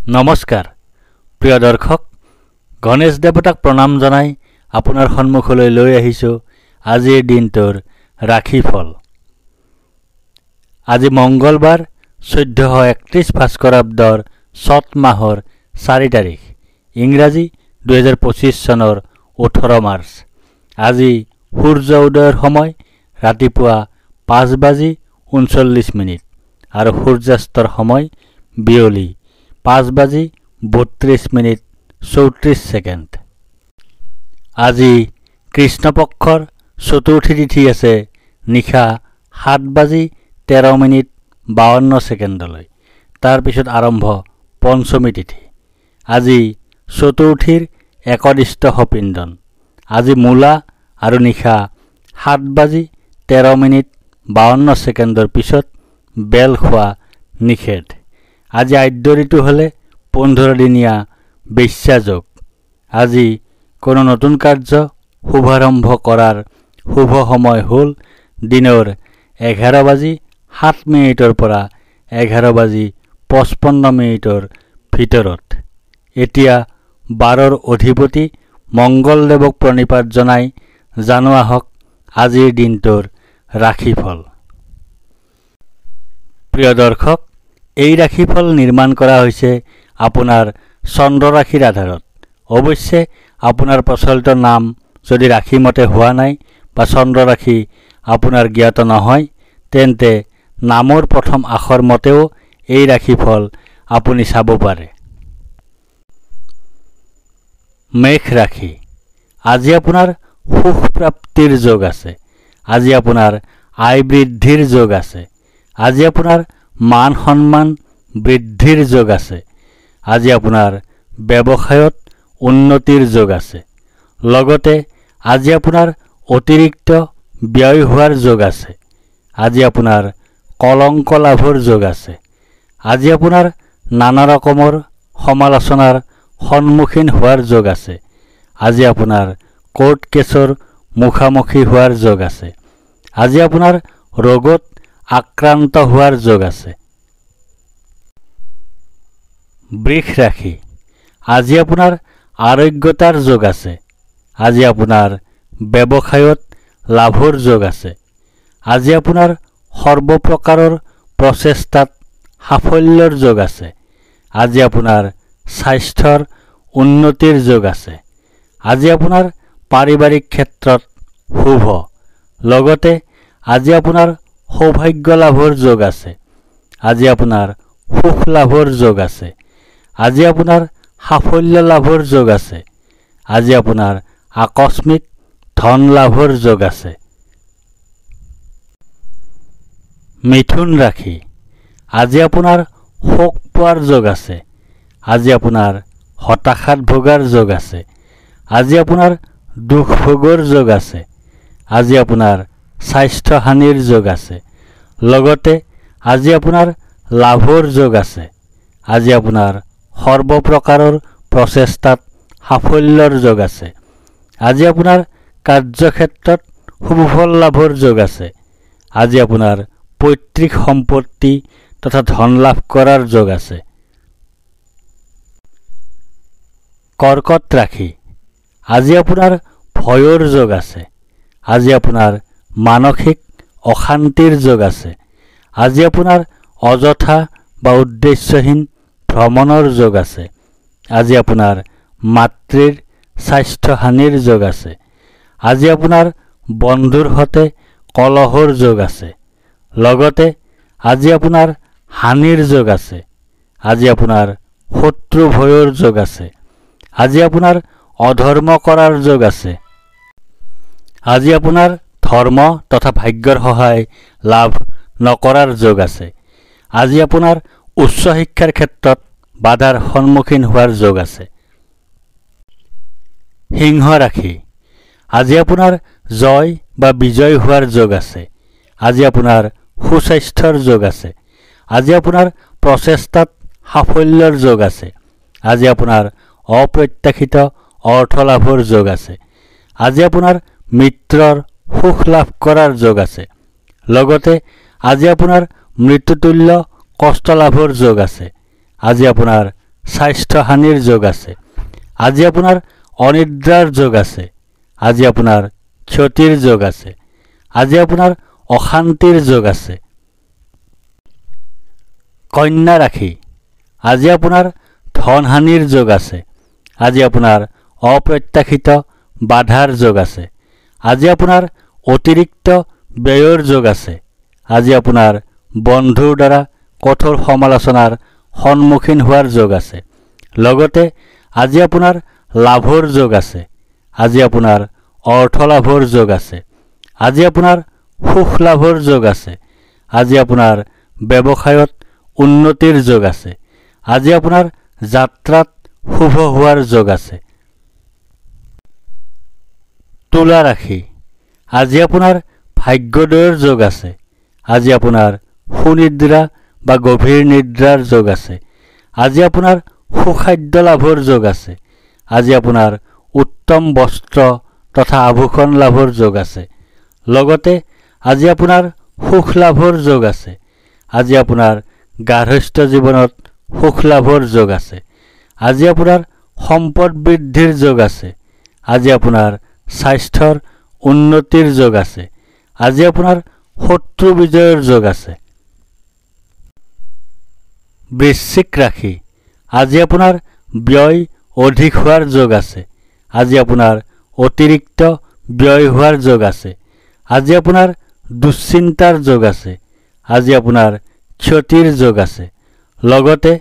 নমস্কাৰ প্ৰিয় দৰ্শক গণেশ দেৱতাক প্ৰণাম জনাই আপোনাৰ সন্মুখলৈ লৈ আহিছোঁ আজিৰ দিনটোৰ ৰাশিফল। আজি মঙ্গলবাৰ 1431 ভাস্কৰাব্দৰ চত মাহৰ 4 তাৰিখ ইংৰাজী 2025 চনৰ 18 মাৰ্চ। আজি সূৰ্য উদয়ৰ সময় ৰাতিপুৱা 5:39 আৰু সূৰ্যাস্তৰ সময় বিয়লি 5:32 34 ছেকেণ্ড। আজি কৃষ্ণপক্ষৰ চতুৰ্থী তিথি আছে নিশা 7:13 ছেকেণ্ডলৈ। তাৰপিছত আৰম্ভ পঞ্চমী তিথি। আজি চতুৰ্থীৰ একদিষ্ট সপিণ্ডন। আজি মূলা আৰু নিশা 7:13 ছেকেণ্ডৰ পিছত বেল খোৱা নিষেধ। আজি আদ্য ঋতু হ'লে 15 দিনীয়া বেশ্যাযোগ। আজি কোনো নতুন কাৰ্য শুভাৰম্ভ কৰাৰ শুভ সময় হ'ল দিনৰ 11:07 পৰা 11:55 ভিতৰত। এতিয়া 12ৰ অধিপতি মঙ্গলদেৱক প্ৰণিপাত জনাই জানো আহক আজিৰ দিনটোৰ ৰাশিফল। প্ৰিয় দৰ্শক, এই ৰাশিফল নিৰ্মাণ কৰা হৈছে আপোনাৰ চন্দ্ৰ ৰাশিৰ আধাৰত। অৱশ্যে আপোনাৰ প্ৰচলিত নাম যদি ৰাশিমতে হোৱা নাই বা চন্দ্ৰ ৰাশি আপোনাৰ জ্ঞাত নহয়, তেন্তে নামৰ প্ৰথম আখৰ মতেও এই ৰাশিফল আপুনি চাব পাৰে। মেষ ৰাশি। আজি আপোনাৰ সুখ প্ৰাপ্তিৰ যোগ আছে। আজি আপোনাৰ আয় বৃদ্ধিৰ যোগ আছে। আজি আপোনাৰ মান সন্মান বৃদ্ধিৰ যোগ আছে। আজি আপোনাৰ ব্যৱসায়ত উন্নতিৰ যোগ আছে। লগতে আজি আপোনাৰ অতিৰিক্ত ব্যয় হোৱাৰ যোগ আছে। আজি আপোনাৰ কলংক লাভৰ যোগ আছে। আজি আপোনাৰ নানা ৰকমৰ সমালোচনাৰ সন্মুখীন হোৱাৰ যোগ আছে। আজি আপোনাৰ কোৰ্ট কেছৰ মুখামুখি হোৱাৰ যোগ আছে। আজি আপোনাৰ ৰোগত আক্ৰান্ত হোৱাৰ যোগ আছে। বৃষ ৰাশি। আজি আপোনাৰ আৰোগ্যতাৰ যোগ আছে। আজি আপোনাৰ ব্যৱসায়ত লাভৰ যোগ আছে। আজি আপোনাৰ সৰ্বপ্ৰকাৰৰ প্ৰচেষ্টাত সাফল্যৰ যোগ আছে। আজি আপোনাৰ স্বাস্থ্যৰ উন্নতিৰ যোগ আছে। আজি আপোনাৰ পাৰিবাৰিক ক্ষেত্ৰত শুভ। লগতে আজি আপোনাৰ সৌভাগ্য লাভৰ যোগ আছে। আজি আপোনাৰ সুখ লাভৰ যোগ আছে। আজি আপোনাৰ সাফল্য লাভৰ যোগ আছে। আজি আপোনাৰ আকস্মিক ধন লাভৰ যোগ আছে। মিথুন ৰাশি। আজি আপোনাৰ শোক পোৱাৰ যোগ আছে। আজি আপোনাৰ হতাশাত ভোগাৰ যোগ আছে। আজি আপোনাৰ দুখ ভোগৰ যোগ আছে। আজি আপোনাৰ স্বাস্থ্য হানিৰ যোগ আছে। লগতে আজি আপোনাৰ লাভৰ যোগ আছে। আজি আপোনাৰ সৰ্বপ্ৰকাৰৰ প্ৰচেষ্টাত সাফল্যৰ যোগ আছে। আজি আপোনাৰ কাৰ্যক্ষেত্ৰত শুভফল লাভৰ যোগ আছে। আজি আপোনাৰ পৈতৃক সম্পত্তি তথা ধন লাভ কৰাৰ যোগ আছে। কৰ্কট ৰাশি। আজি আপোনাৰ ভয়ৰ যোগ আছে। আজি আপোনাৰ মানসিক অশান্তিৰ যোগ আছে। আজি আপোনাৰ অযথা বা উদ্দেশ্যহীন ভ্ৰমণৰ যোগ আছে। আজি আপোনাৰ মাতৃৰ স্বাস্থ্য হানিৰ যোগ আছে। আজি আপোনাৰ বন্ধুৰ সৈতে কলহৰ যোগ আছে। লগতে আজি আপোনাৰ হানিৰ যোগ আছে। আজি আপোনাৰ শত্ৰু ভয়ৰ যোগ আছে। আজি আপোনাৰ অধৰ্ম কৰাৰ যোগ আছে। আজি আপোনাৰ ধৰ্ম তথা ভাগ্যৰ সহায় লাভ নকৰাৰ যোগ আছে। আজি আপোনাৰ উচ্চ শিক্ষাৰ ক্ষেত্ৰত বাধাৰ সন্মুখীন হোৱাৰ যোগ আছে। সিংহ ৰাশি। আজি আপোনাৰ জয় বা বিজয় হোৱাৰ যোগ আছে। আজি আপোনাৰ সুস্বাস্থ্যৰ যোগ আছে। আজি আপোনাৰ প্ৰচেষ্টাত সাফল্যৰ যোগ আছে। আজি আপোনাৰ অপ্ৰত্যাশিত অৰ্থ লাভৰ যোগ আছে। আজি আপোনাৰ মিত্ৰৰ সুখ লাভ কৰাৰ যোগ আছে। লগতে আজি আপোনাৰ মৃত্যুতুল্য কষ্ট লাভৰ যোগ আছে। আজি আপোনাৰ স্বাস্থ্যহানিৰ যোগ আছে। আজি আপোনাৰ অনিদ্ৰাৰ যোগ আছে। আজি আপোনাৰ ক্ষতিৰ যোগ আছে। আজি আপোনাৰ অশান্তিৰ যোগ আছে। কন্যা ৰাশি, আজি আপোনাৰ ধনহানিৰ যোগ আছে। আজি আপোনাৰ অপ্ৰত্যাশিত বাধাৰ যোগ আছে। আজি আপোনাৰ অতিৰিক্ত ব্যয়ৰ যোগ আছে। আজি আপোনাৰ বন্ধুৰ দ্বাৰা কঠোৰ সমালোচনাৰ সন্মুখীন হোৱাৰ যোগ আছে। লগতে আজি আপোনাৰ লাভৰ যোগ আছে। আজি আপোনাৰ অৰ্থ লাভৰ যোগ আছে। আজি আপোনাৰ সুখ লাভৰ যোগ আছে। আজি আপোনাৰ ব্যৱসায়ত উন্নতিৰ যোগ আছে। আজি আপোনাৰ যাত্ৰাত শুভ হোৱাৰ যোগ আছে। তুলা ৰাশি, আজি আপোনাৰ ভাগ্যোদয়ৰ যোগ আছে। আজি আপোনাৰ সুনিদ্ৰা বা গভীৰ নিদ্ৰাৰ যোগ আছে। আজি আপোনাৰ সুখাদ্য লাভৰ যোগ আছে। আজি আপোনাৰ উত্তম বস্ত্ৰ তথা আভূষণ লাভৰ যোগ আছে। লগতে আজি আপোনাৰ সুখ লাভৰ যোগ আছে। আজি আপোনাৰ গাৰ্হস্থ্য জীৱনত সুখ লাভৰ যোগ আছে। আজি আপোনাৰ সম্পদ বৃদ্ধিৰ যোগ আছে। আজি আপোনাৰ স্বাস্থ্যৰ উন্নতিৰ যোগ আছে। আজি আপোনাৰ শত্ৰু বিজয়ৰ যোগ আছে। বৃশ্চিক ৰাশি, আজি আপোনাৰ ব্যয় অধিক হোৱাৰ যোগ আছে। আজি আপোনাৰ অতিৰিক্ত ব্যয় হোৱাৰ যোগ আছে। আজি আপোনাৰ দুশ্চিন্তাৰ যোগ আছে। আজি আপোনাৰ ক্ষতিৰ যোগ আছে। লগতে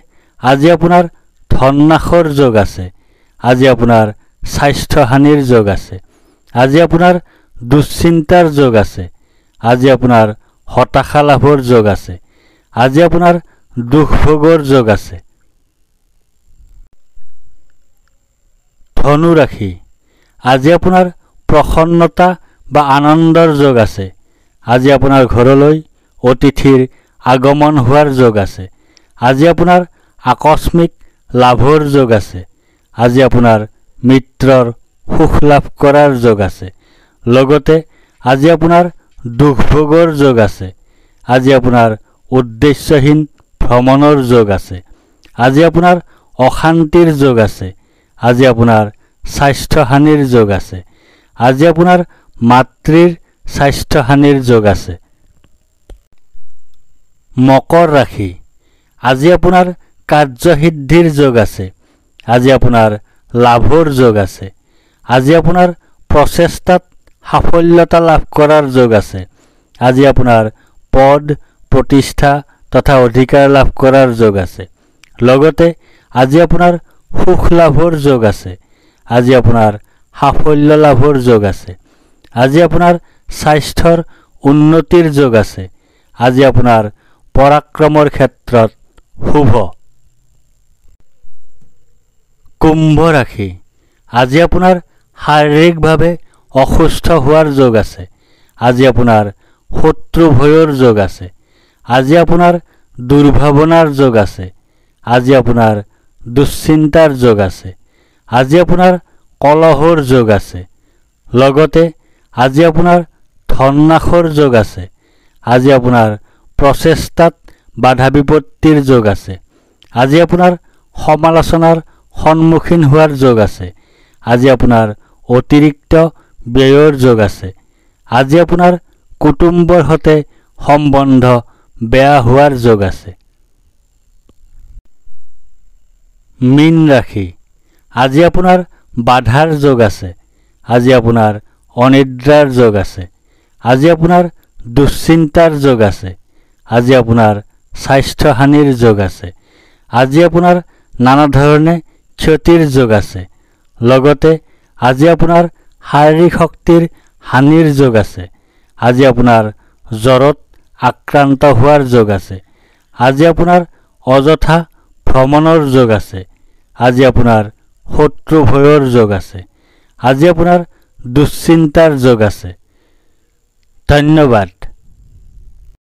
আজি আপোনাৰ ধননাশৰ যোগ আছে। আজি আপোনাৰ স্বাস্থ্যহানিৰ যোগ আছে। আজি আপোনাৰ দুশ্চিন্তাৰ যোগ আছে। আজি আপোনাৰ হতাশা লাভৰ যোগ আছে। আজি আপোনাৰ দুখ ভোগৰ যোগ আছে। ধনু ৰাশি, আজি আপোনাৰ প্ৰসন্নতা বা আনন্দৰ যোগ আছে। আজি আপোনাৰ ঘৰলৈ অতিথিৰ আগমন হোৱাৰ যোগ আছে। আজি আপোনাৰ আকস্মিক লাভৰ যোগ আছে। আজি আপোনাৰ মিত্ৰৰ সুখ লাভ কৰাৰ যোগ আছে। লগতে আজি আপোনাৰ দুখ ভোগৰ যোগ আছে। আজি আপোনাৰ উদ্দেশ্যহীন ভ্ৰমণৰ যোগ আছে। আজি আপোনাৰ অশান্তিৰ যোগ আছে। আজি আপোনাৰ স্বাস্থ্যহানিৰ যোগ আছে। আজি আপোনাৰ মাতৃৰ স্বাস্থ্যহানিৰ যোগ আছে। মকৰ ৰাশি, আজি আপোনাৰ কাৰ্যসিদ্ধিৰ যোগ আছে। আজি আপোনাৰ লাভৰ যোগ আছে। আজি আপোনাৰ প্ৰচেষ্টাত সাফল্যতা লাভ কৰাৰ যোগ আছে। আজি আপোনাৰ পদ প্ৰতিষ্ঠা তথা অধিকাৰ লাভ কৰাৰ যোগ আছে। লগতে আজি আপোনাৰ সুখ লাভৰ যোগ আছে। আজি আপোনাৰ সাফল্য লাভৰ যোগ আছে। আজি আপোনাৰ স্বাস্থ্যৰ উন্নতিৰ যোগ আছে। আজি আপোনাৰ পৰাক্ৰমৰ ক্ষেত্ৰত শুভ। কুম্ভ ৰাশি, আজি আপোনাৰ শাৰীৰিকভাৱে অসুস্থ হোৱাৰ যোগ আছে। আজি আপোনাৰ শত্ৰু ভয়ৰ যোগ আছে। আজি আপোনাৰ দুৰ্ভাৱনাৰ যোগ আছে। আজি আপোনাৰ দুশ্চিন্তাৰ যোগ আছে। আজি আপোনাৰ কলহৰ যোগ আছে। লগতে আজি আপোনাৰ ধননাশৰ যোগ আছে। আজি আপোনাৰ প্ৰচেষ্টাত বাধা বিপত্তিৰ যোগ আছে। আজি আপোনাৰ সমালোচনাৰ সন্মুখীন হোৱাৰ যোগ আছে। আজি আপোনাৰ অতিৰিক্ত ব্যয়ৰ যোগ আছে। আজি আপোনাৰ কুটুম্বৰ সৈতে সম্বন্ধ বেয়া হোৱাৰ যোগ আছে। মীন ৰাশি, আজি আপোনাৰ বাধাৰ যোগ আছে। আজি আপোনাৰ অনিদ্ৰাৰ যোগ আছে। আজি আপোনাৰ দুশ্চিন্তাৰ যোগ আছে। আজি আপোনাৰ স্বাস্থ্যহানিৰ যোগ আছে। আজি আপোনাৰ নানা ধৰণে ক্ষতিৰ যোগ আছে। লগতে আজি আপোনাৰ শাৰীৰিক শক্তিৰ হানিৰ যোগ আছে। আজি আপোনাৰ জ্বৰত আক্ৰান্ত হোৱাৰ যোগ আছে। আজি আপোনাৰ অযথা ভ্ৰমণৰ যোগ আছে। আজি আপোনাৰ শত্ৰু ভয়ৰ যোগ আছে। আজি আপোনাৰ দুশ্চিন্তাৰ যোগ আছে। ধন্যবাদ।